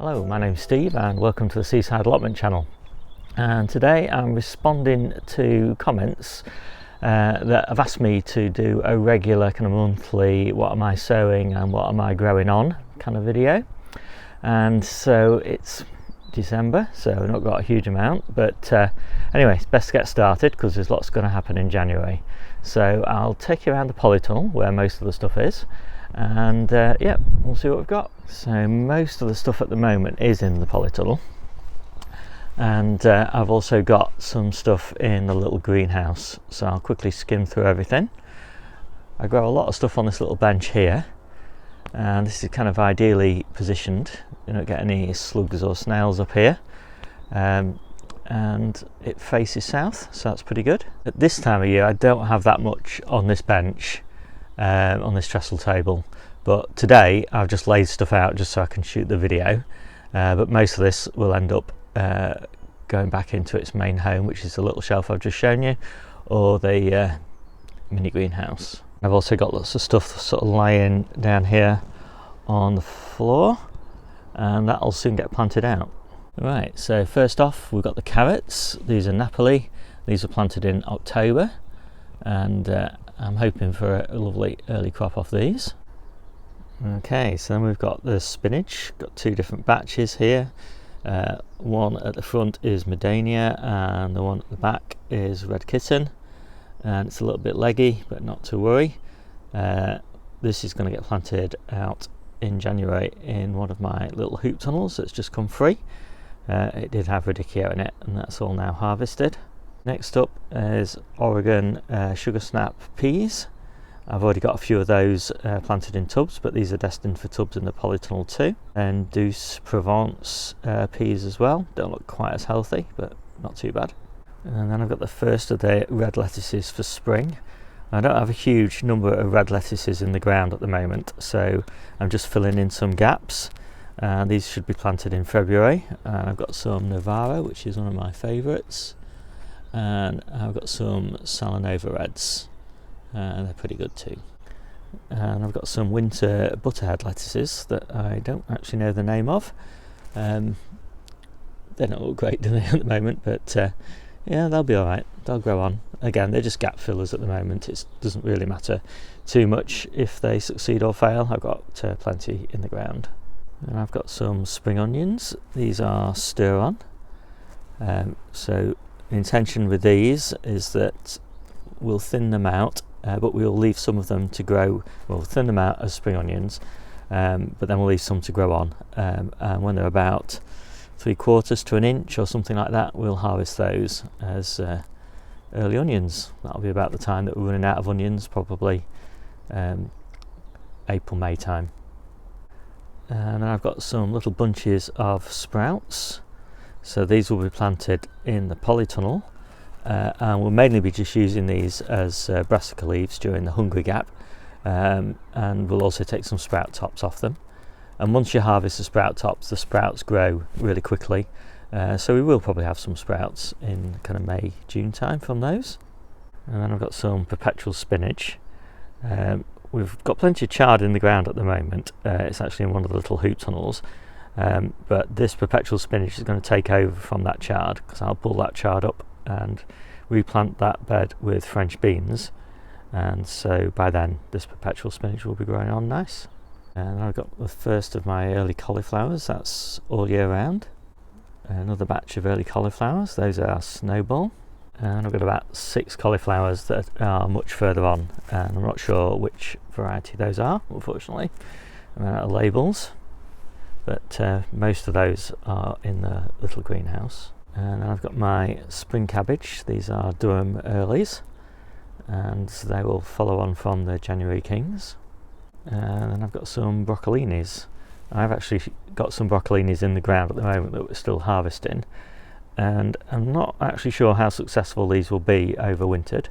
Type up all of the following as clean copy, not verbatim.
Hello, my name's Steve and welcome to the Seaside Allotment channel. And today I'm responding to comments that have asked me to do a regular kind of monthly what am I sowing and what am I growing on kind of video. And so it's December, so I've not got a huge amount, but anyway, it's best to get started because there's lots going to happen in January. So I'll take you around the polytunnel where most of the stuff is, and yeah, we'll see what we've got. So most of the stuff at the moment is in the polytunnel, and I've also got some stuff in the little greenhouse, so I'll quickly skim through everything. I grow a lot of stuff on this little bench here, and this is kind of ideally positioned. You don't get any slugs or snails up here, and it faces south, so that's pretty good. At this time of year I don't have that much on this bench, on this trestle table, but today I've just laid stuff out just so I can shoot the video, but most of this will end up going back into its main home, which is the little shelf I've just shown you, or the mini greenhouse. I've also got lots of stuff sort of lying down here on the floor, and that'll soon get planted out. Right, so first off we've got the carrots. These are Napoli. These were planted in October, and I'm hoping for a lovely early crop off these. Okay, so then we've got the spinach. Got two different batches here. One at the front is Medania and the one at the back is Red Kitten, and it's a little bit leggy, but not to worry. This is going to get planted out in January in one of my little hoop tunnels that's just come free. It did have radicchio in it, and that's all now harvested. Next up is Oregon sugar snap peas. I've already got a few of those planted in tubs, but these are destined for tubs in the polytunnel too. And Douce Provence peas as well. Don't look quite as healthy, but not too bad. And then I've got the first of the red lettuces for spring. I don't have a huge number of red lettuces in the ground at the moment, so I'm just filling in some gaps. These should be planted in February. And I've got some Navarro, which is one of my favourites, and I've got some Salanova reds, and they're pretty good too. And I've got some winter butterhead lettuces that I don't actually know the name of. They don't look great, do they, at the moment, but yeah, they'll be alright. They'll grow on. Again, they're just gap fillers at the moment. It doesn't really matter too much if they succeed or fail. I've got plenty in the ground. And I've got some spring onions. These are stir on. So the intention with these is that we'll thin them out, but we'll leave some of them to grow. We'll thin them out as spring onions, but then we'll leave some to grow on. And when they're about 3/4 to an inch or something like that, we'll harvest those as early onions. That'll be about the time that we're running out of onions, probably April, May time. And then I've got some little bunches of sprouts. So these will be planted in the polytunnel, and we'll mainly be just using these as brassica leaves during the hungry gap, and we'll also take some sprout tops off them. And once you harvest the sprout tops, the sprouts grow really quickly, so we will probably have some sprouts in kind of May, June time from those. And then I've got some perpetual spinach. We've got plenty of chard in the ground at the moment. It's actually in one of the little hoop tunnels, but this perpetual spinach is going to take over from that chard, because I'll pull that chard up and replant that bed with French beans, and so by then this perpetual spinach will be growing on nice. And I've got the first of my early cauliflowers. That's all year round. Another batch of early cauliflowers. Those are snowball. And I've got about 6 cauliflowers that are much further on, and I'm not sure which variety those are, unfortunately. I'm out of labels, but most of those are in the little greenhouse. And I've got my spring cabbage. These are Durham earlies, and they will follow on from the January kings. And then I've got some broccolinis. I've actually got some broccolinis in the ground at the moment that we're still harvesting, and I'm not actually sure how successful these will be overwintered,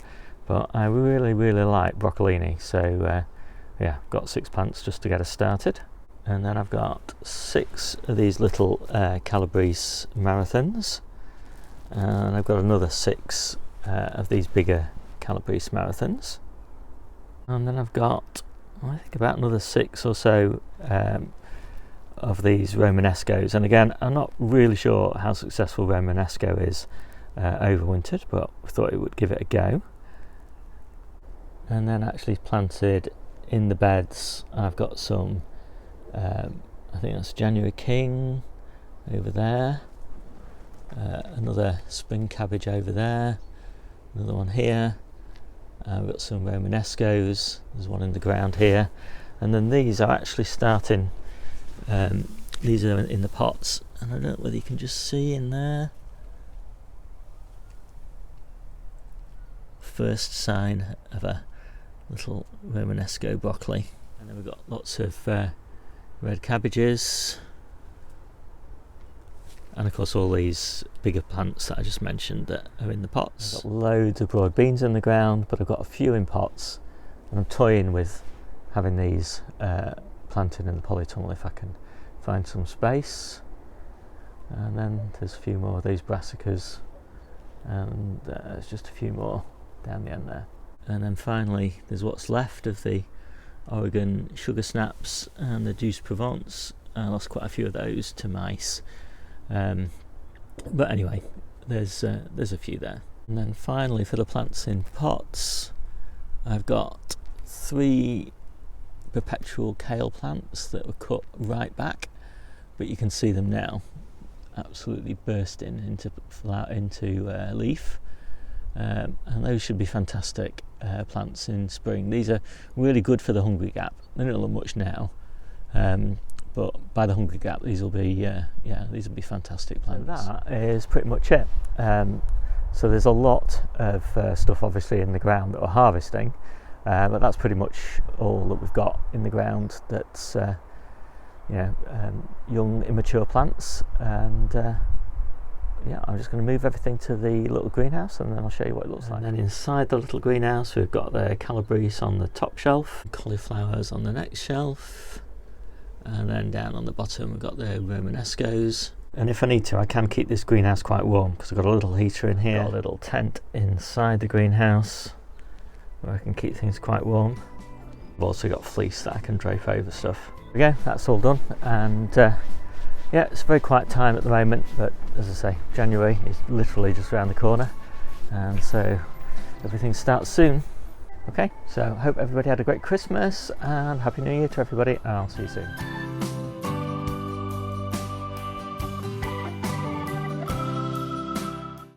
but I really like broccolini, so yeah, I've got 6 plants just to get us started. And then I've got 6 of these little Calabrese marathons, and I've got another 6 of these bigger Calabrese marathons. And then I've got, I think, about another 6 or so of these Romanescos, and again, I'm not really sure how successful Romanesco is overwintered, but I thought it would give it a go. And then actually planted in the beds, I've got some I think that's January King over there, another spring cabbage over there, another one here. I've got some Romanescos, there's one in the ground here, and then these are actually starting, these are in the pots, and I don't know whether you can just see in there, first sign of a little Romanesco broccoli. And then we've got lots of red cabbages, and of course all these bigger plants that I just mentioned that are in the pots. I've got loads of broad beans in the ground, but I've got a few in pots, and I'm toying with having these planted in the polytunnel if I can find some space. And then there's a few more of these brassicas, and there's just a few more down the end there. And then finally there's what's left of the Oregon sugar snaps and the Douce Provence. I lost quite a few of those to mice, but anyway, there's a few there. And then finally, for the plants in pots, I've got 3 Perpetual kale plants that were cut right back, but you can see them now absolutely bursting into leaf, and those should be fantastic plants in spring. These are really good for the hungry gap. They don't look much now, but by the hungry gap these will be these will be fantastic plants. So that is pretty much it. So there's a lot of stuff obviously in the ground that we're harvesting, but that's pretty much all that we've got in the ground that's young immature plants. And yeah, I'm just going to move everything to the little greenhouse, and then I'll show you what it looks like. And then inside the little greenhouse we've got the Calabrese on the top shelf, cauliflowers on the next shelf, and then down on the bottom we've got the Romanescos. And if I need to, I can keep this greenhouse quite warm because I've got a little heater in here, got a little tent inside the greenhouse where I can keep things quite warm. I've also got fleece that I can drape over stuff. Okay, that's all done, and yeah, it's a very quiet time at the moment, but as I say, January is literally just around the corner, and so everything starts soon. Okay, so I hope everybody had a great Christmas, and Happy New Year to everybody, and I'll see you soon.